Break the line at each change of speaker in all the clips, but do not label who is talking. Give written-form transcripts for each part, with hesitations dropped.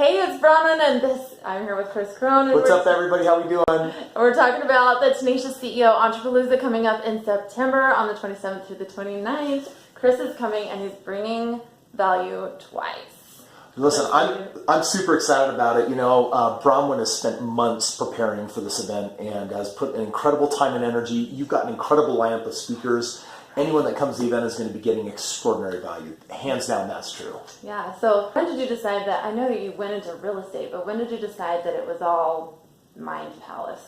Hey, it's Bronwen, and I'm here with Kris Krohn.
What's up, everybody? How we doing?
We're talking about the Tenacious CEO Entrepalooza coming up in September on the 27th through the 29th. Kris is coming, and he's bringing value twice.
Listen, I'm super excited about it. You know, Bronwen has spent months preparing for this event and has put an incredible time and energy. You've got an incredible lineup of speakers. Anyone that comes to the event is going to be getting extraordinary value. Hands down, that's true.
Yeah, so when did you decide that? I know that you went into real estate, but when did you decide that it was all mind palace?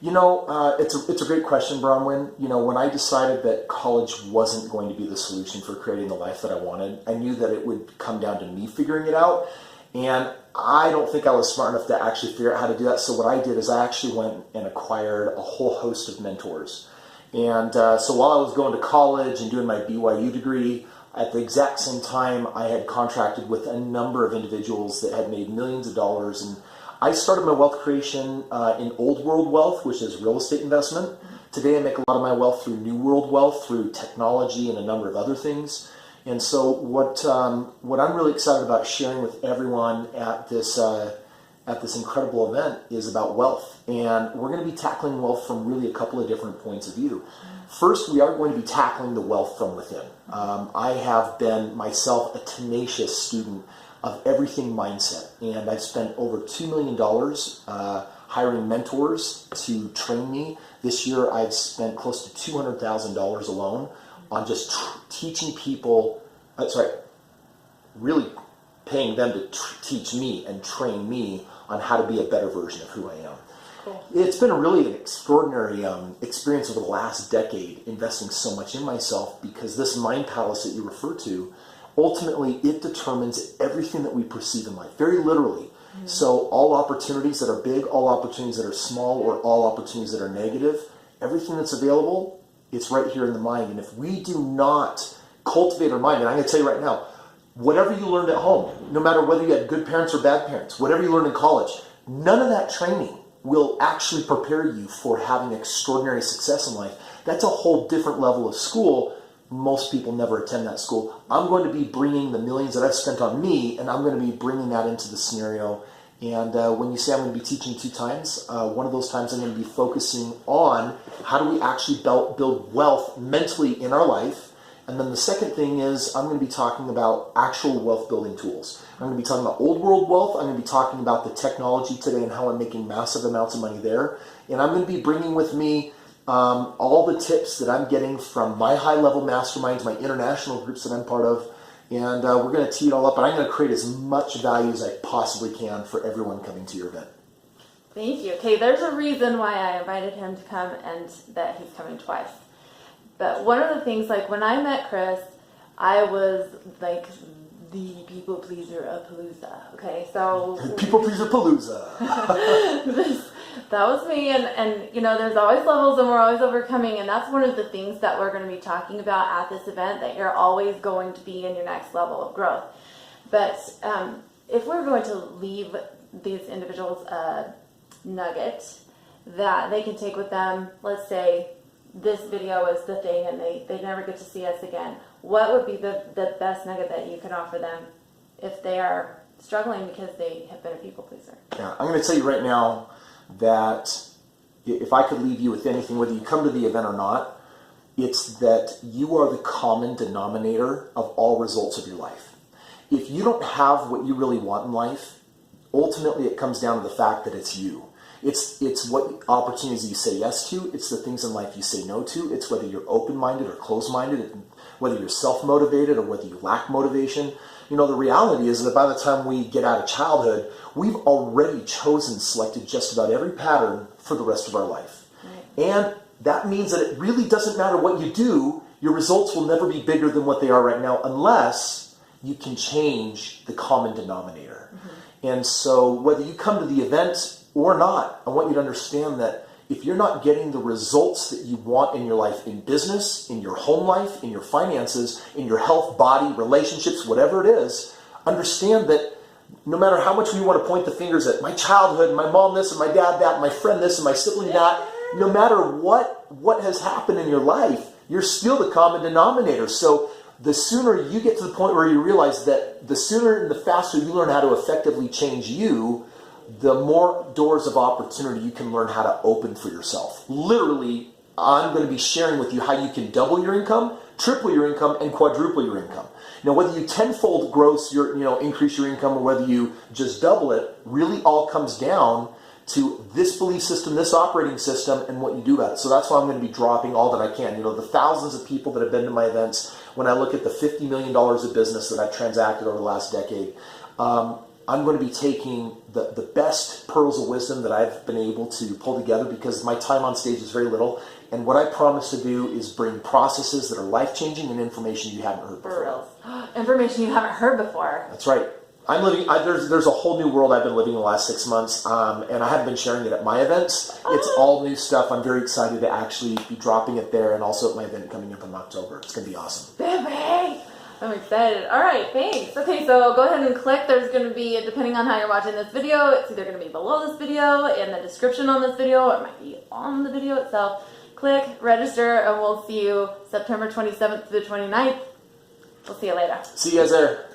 You know, it's a great question, Bronwen. You know, when I decided that college wasn't going to be the solution for creating the life that I wanted, I knew that it would come down to me figuring it out. And I don't think I was smart enough to actually figure out how to do that. So what I did is I actually went and acquired a whole host of mentors. And so while I was going to college and doing my BYU degree, at the exact same time, I had contracted with a number of individuals that had made millions of dollars. And I started my wealth creation in old world wealth, which is real estate investment. Today, I make a lot of my wealth through new world wealth, through technology and a number of other things. And so what I'm really excited about sharing with everyone at this incredible event is about wealth. And we're going to be tackling wealth from really a couple of different points of view. First, we are going to be tackling the wealth from within. I have been myself a tenacious student of everything mindset, and I've spent over $2 million hiring mentors to train me. This year, I've spent close to $200,000 alone on just teaching people, really paying them to teach me and train me on how to be a better version of who I am.
Cool.
It's been really an extraordinary experience over the last decade, investing so much in myself, because this mind palace that you refer to, ultimately it determines everything that we perceive in life, very literally. Mm-hmm. So all opportunities that are big, all opportunities that are small, or all opportunities that are negative, everything that's available, it's right here in the mind. And if we do not cultivate our mind, and I'm going to tell you right now, whatever you learned at home, no matter whether you had good parents or bad parents, whatever you learned in college, none of that training will actually prepare you for having extraordinary success in life. That's a whole different level of school. Most people never attend that school. I'm going to be bringing the millions that I've spent on me, and I'm going to be bringing that into the scenario. And when you say I'm going to be teaching 2 times, one of those times I'm going to be focusing on how do we actually build wealth mentally in our life. And then the second thing is I'm going to be talking about actual wealth building tools. I'm going to be talking about old world wealth. I'm going to be talking about the technology today and how I'm making massive amounts of money there. And I'm going to be bringing with me all the tips that I'm getting from my high level masterminds, my international groups that I'm part of. And we're going to tee it all up. And I'm going to create as much value as I possibly can for everyone coming to your event.
Thank you. Okay, there's a reason why I invited him to come and that he's coming twice. But one of the things, like when I met Kris, I was like the people pleaser of Palooza. Okay, so
people pleaser Palooza.
That was me, and you know, there's always levels, and we're always overcoming, and that's one of the things that we're going to be talking about at this event. That you're always going to be in your next level of growth. But if we're going to leave these individuals a nugget that they can take with them, let's say this video is the thing and they never get to see us again, what would be the best nugget that you can offer them if they are struggling because they have been a people pleaser?
Yeah, I'm going to tell you right now that if I could leave you with anything, whether you come to the event or not, it's that you are the common denominator of all results of your life. If you don't have what you really want in life, ultimately it comes down to the fact that it's you. It's what opportunities you say yes to. It's the things in life you say no to. It's whether you're open-minded or closed-minded, whether you're self-motivated or whether you lack motivation. You know, the reality is that by the time we get out of childhood, we've already chosen, selected just about every pattern for the rest of our life. Right. And that means that it really doesn't matter what you do, your results will never be bigger than what they are right now unless you can change the common denominator. Mm-hmm. And so whether you come to the event or not, I want you to understand that if you're not getting the results that you want in your life, in business, in your home life, in your finances, in your health, body, relationships, whatever it is, understand that no matter how much we want to point the fingers at my childhood, my mom this, and my dad that, and my friend this, and my sibling that, no matter what has happened in your life, you're still the common denominator. So the sooner you get to the point where you realize that the sooner and the faster you learn how to effectively change you, the more doors of opportunity you can learn how to open for yourself. Literally, I'm going to be sharing with you how you can double your income, triple your income, and quadruple your income. Now, whether you tenfold gross increase your income, or whether you just double it, really all comes down to this belief system, this operating system, and what you do about it. So that's why I'm going to be dropping all that I can. The thousands of people that have been to my events, when I look at the $50 million of business that I've transacted over the last decade, I'm going to be taking the best pearls of wisdom that I've been able to pull together, because my time on stage is very little. And what I promise to do is bring processes that are life-changing and information you haven't heard before.
For real. Information you haven't heard before.
That's right. There's a whole new world I've been living the last 6 months, and I haven't been sharing it at my events. It's all new stuff. I'm very excited to actually be dropping it there, and also at my event coming up in October. It's going to be awesome.
Baby! I'm excited. All right, thanks. Okay, so go ahead and click. There's going to be, depending on how you're watching this video, it's either going to be below this video, in the description on this video, or it might be on the video itself. Click, register, and we'll see you September 27th to the 29th. We'll see you later.
See you guys there.